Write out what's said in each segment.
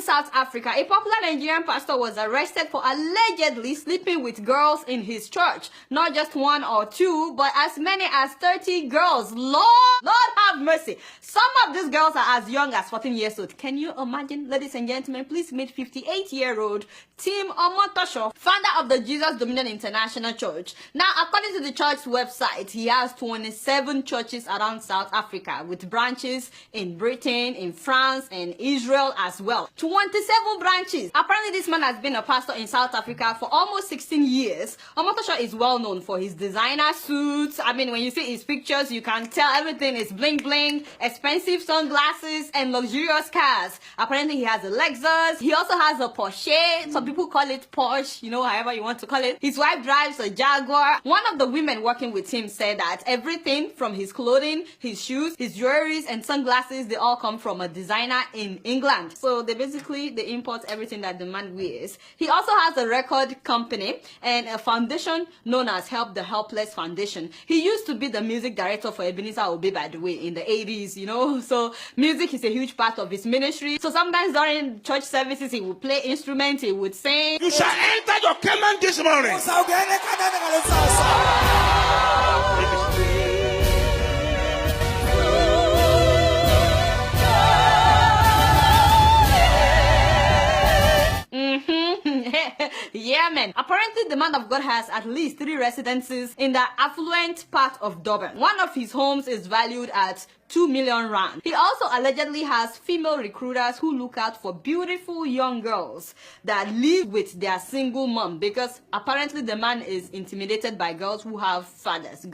South Africa, a popular Nigerian pastor was arrested for allegedly sleeping with girls in his church. Not just one or two, but as many as 30 girls. Lord have mercy. Some of these girls are as young as 14 years old. Can you imagine? Ladies and gentlemen, please meet 58-year-old Tim Omotosho, founder of the Jesus Dominion International Church. Now, according to the church's website, he has 27 churches around South Africa with branches in Britain, in France, and Israel as well. 27 branches. Apparently, this man has been a pastor in South Africa for almost 16 years. Omotosho is well known for his designer suits. I mean, when you see his pictures, you can tell everything is bling bling, expensive sunglasses, and luxurious cars. Apparently, he has a Lexus. He also has a Porsche. Some people call it Porsche, you know, however you want to call it. His wife drives a Jaguar. One of the women working with him said that everything from his clothing, his shoes, his jewelries, and sunglasses, they all come from a designer in England. So they import everything that the man wears. He also has a record company and a foundation known as Help the Helpless Foundation. He used to be the music director for Ebenezer Obey, by the way, in the 80s, you know. So music is a huge part of his ministry. So sometimes during church services, he would play instruments, he would sing. You shall enter your Canaan this morning. Yeah, man. Apparently, the man of God has at least 3 residences in the affluent part of Durban. One of his homes is valued at 2 million rand. He also allegedly has female recruiters who look out for beautiful young girls that live with their single mom, because apparently the man is intimidated by girls who have fathers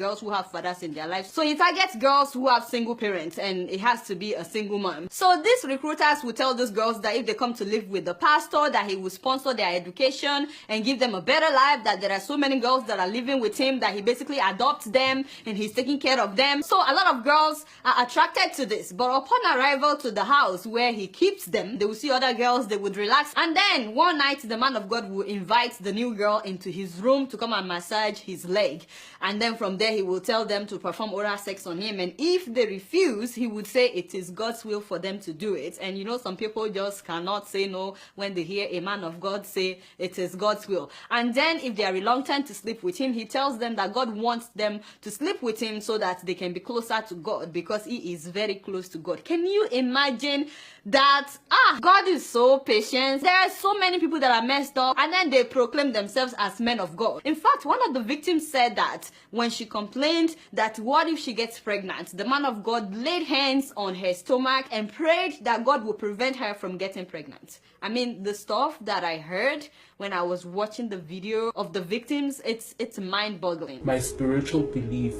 in their lives. So he targets girls who have single parents, and it has to be a single mom. So these recruiters will tell these girls that if they come to live with the pastor, that he will sponsor their education and give them a better life, that there are so many girls that are living with him that he basically adopts them and he's taking care of them. So a lot of girls are attracted to this, but upon arrival to the house where he keeps them, they will see other girls, they would relax, and then one night the man of God will invite the new girl into his room to come and massage his leg, and then from there he will tell them to perform oral sex on him, and if they refuse, he would say it is God's will for them to do it. And you know, some people just cannot say no when they hear a man of God say it is God's will. And then if they are reluctant to sleep with him, he tells them that God wants them to sleep with him so that they can be closer to God, because he is very close to God. Can you imagine that? God is so patient. There are so many people that are messed up, and then they proclaim themselves as men of God. In fact, one of the victims said that when she complained that what if she gets pregnant, the man of God laid hands on her stomach and prayed that God would prevent her from getting pregnant. I mean, the stuff that I heard when I was watching the video of the victims, it's mind-boggling. My spiritual belief,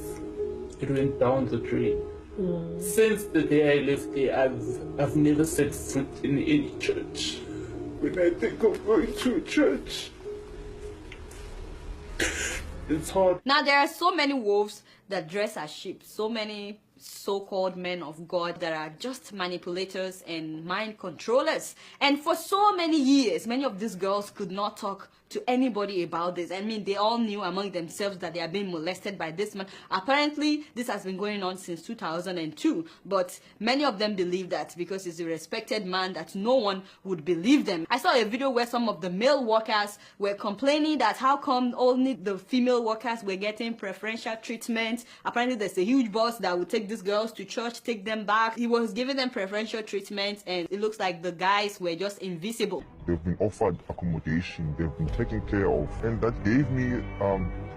it went down the drain. Since the day I left there, I've never set foot in any church. When I think of going to a church, it's hard. Now, there are so many wolves that dress as sheep, so many so-called men of God that are just manipulators and mind controllers. And for so many years, many of these girls could not talk to anybody about this. I mean, they all knew among themselves that they are being molested by this man. Apparently, this has been going on since 2002, but many of them believe that because he's a respected man, that no one would believe them. I saw a video where some of the male workers were complaining that how come only the female workers were getting preferential treatment. Apparently, there's a huge boss that would take these girls to church, take them back. He was giving them preferential treatment, and it looks like the guys were just invisible. They've been offered accommodation, they've been taken care of, and that gave me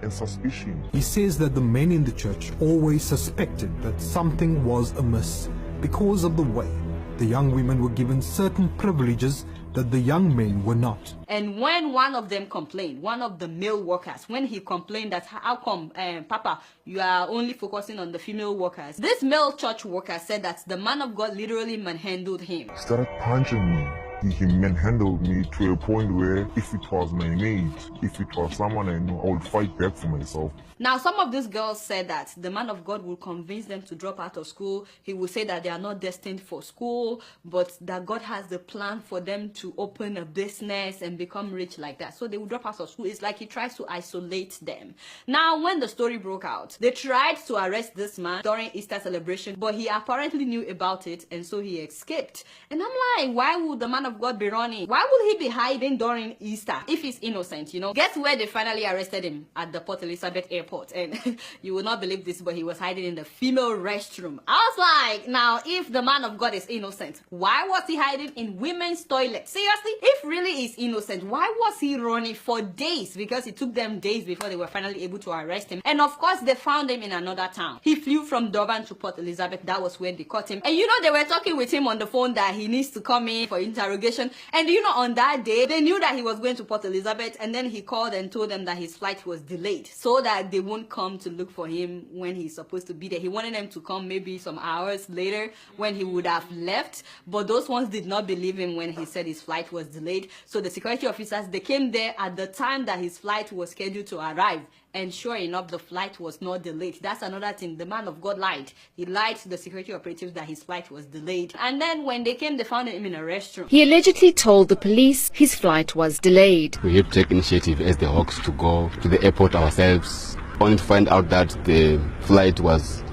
a suspicion. He says that the men in the church always suspected that something was amiss because of the way the young women were given certain privileges that the young men were not. And when one of them complained, one of the male workers, when he complained that how come, Papa, you are only focusing on the female workers, this male church worker said that the man of God literally manhandled him. He started punching me. He manhandled me to a point where if it was my mate, if it was someone I know, I would fight back for myself. Now, some of these girls said that the man of God will convince them to drop out of school. He will say that they are not destined for school, but that God has the plan for them to open a business and become rich like that. So they will drop out of school. It's like he tries to isolate them. Now, when the story broke out, they tried to arrest this man during Easter celebration, but he apparently knew about it, and so he escaped. And I'm like, why would the man of of God be running? Why will he be hiding during Easter if he's innocent, you know? Guess where they finally arrested him? At the Port Elizabeth airport. And you will not believe this, but he was hiding in the female restroom. I was like, now, if the man of God is innocent, why was he hiding in women's toilets? Seriously? If really he's innocent, why was he running for days? Because it took them days before they were finally able to arrest him. And of course, they found him in another town. He flew from Durban to Port Elizabeth. That was where they caught him. And you know, they were talking with him on the phone that he needs to come in for interrogation. And you know, on that day, they knew that he was going to Port Elizabeth, and then he called and told them that his flight was delayed so that they won't come to look for him when he's supposed to be there. He wanted them to come maybe some hours later when he would have left, but those ones did not believe him when he said his flight was delayed. So the security officers, they came there at the time that his flight was scheduled to arrive. And sure enough, the flight was not delayed. That's another thing. The man of God lied. He lied to the security operatives that his flight was delayed. And then when they came, they found him in a restroom. He allegedly told the police his flight was delayed. We had to take initiative as the Hawks to go to the airport ourselves, only to find out that the flight was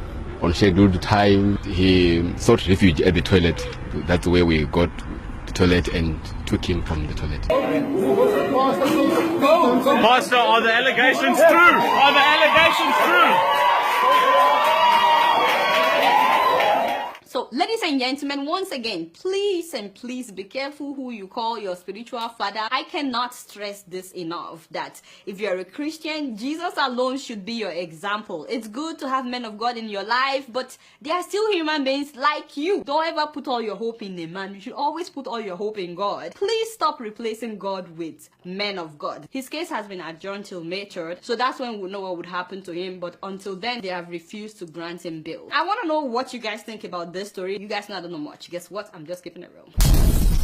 on scheduled time. He sought refuge at the toilet. That's where we got the toilet and took him from the toilet. Pastor, are the allegations true? Are the allegations true? So, ladies and gentlemen, once again, please and please be careful who you call your spiritual father. I cannot stress this enough that if you're a Christian, Jesus alone should be your example. It's good to have men of God in your life, but they are still human beings like you. Don't ever put all your hope in a man. You should always put all your hope in God. Please stop replacing God with men of God. His case has been adjourned till May 3rd, so that's when we'll know what would happen to him. But until then, they have refused to grant him bail. I want to know what you guys think about this story. You guys know I don't know much. Guess what? I'm just keeping it real.